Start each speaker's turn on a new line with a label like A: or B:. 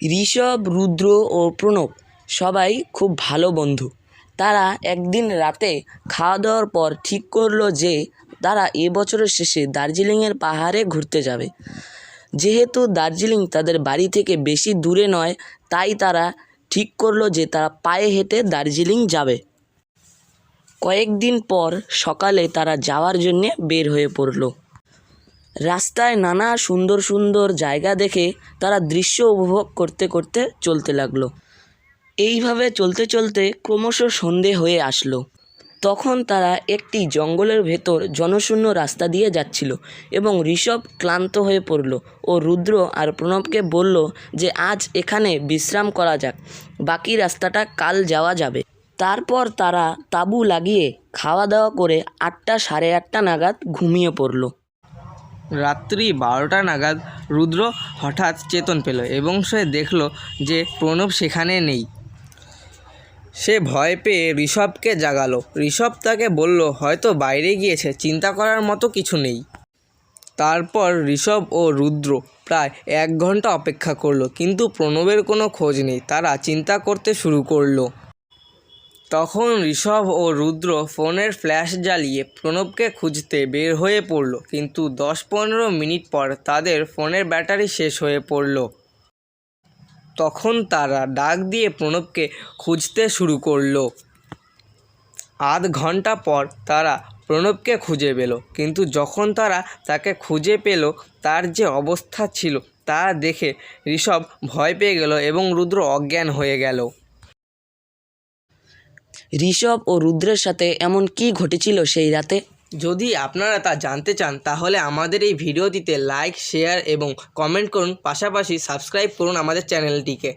A: ঋষভ, রুদ্র ও প্রণব সবাই খুব ভালো বন্ধু। তারা একদিন রাতে খাওয়া দাওয়ার পর ঠিক করলো যে তারা এবছরের শেষে দার্জিলিংয়ের পাহাড়ে ঘুরতে যাবে। যেহেতু দার্জিলিং তাদের বাড়ি থেকে বেশি দূরে নয়, তাই তারা ঠিক করলো যে তারা পায়ে হেঁটে দার্জিলিং যাবে। কয়েকদিন পর সকালে তারা যাওয়ার জন্যে বের হয়ে পড়ল। রাস্তায় নানা সুন্দর সুন্দর জায়গা দেখে তারা দৃশ্য উপভোগ করতে করতে চলতে লাগলো। এইভাবে চলতে চলতে ক্রমশ সন্ধে হয়ে আসলো। তখন তারা একটি জঙ্গলের ভেতর জনশূন্য রাস্তা দিয়ে যাচ্ছিল এবং ঋষভ ক্লান্ত হয়ে পড়ল ও রুদ্র আর প্রণবকে বলল যে আজ এখানে বিশ্রাম করা যাক, বাকি রাস্তাটা কাল যাওয়া যাবে। তারপর তারা তাঁবু লাগিয়ে খাওয়া দাওয়া করে 8টা সাড়ে 8টা নাগাদ ঘুমিয়ে পড়ল।
B: রাত্রি 12টা নাগাদ রুদ্র হঠাৎ চেতন পেল এবং সে দেখল যে প্রণব সেখানে নেই। সে ভয় পেয়ে ঋষভকে জাগালো। ঋষভ তাকে বলল হয়তো বাইরে গিয়েছে, চিন্তা করার মতো কিছু নেই। তারপর ঋষভ ও রুদ্র প্রায় 1 ঘন্টা অপেক্ষা করলো, কিন্তু প্রণবের কোনো খোঁজ নেই। তারা চিন্তা করতে শুরু করলো। তখন ঋষভ ও রুদ্র ফোনের ফ্ল্যাশ জ্বালিয়ে প্রণবকে খুঁজতে বের হয়ে পড়ল, কিন্তু 10-15 মিনিট পর তাদের ফোনের ব্যাটারি শেষ হয়ে পড়ল। তখন তারা ডাক দিয়ে প্রণবকে খুঁজতে শুরু করলো। আধ ঘন্টা পর তারা প্রণবকে খুঁজে পেল, কিন্তু যখন তারা তাকে খুঁজে পেল তার যে অবস্থা ছিল তা দেখে ঋষভ ভয় পেয়ে গেল এবং রুদ্র অজ্ঞান হয়ে গেল।
A: ঋষভ ও রুদ্রের সাথে এমন কী ঘটেছিল সেই রাতে?
B: যদি আপনারা তা জানতে চান তাহলে আমাদের এই ভিডিওটিতে লাইক, শেয়ার এবং কমেন্ট করুন, পাশাপাশি সাবস্ক্রাইব করুন আমাদের চ্যানেলটিকে।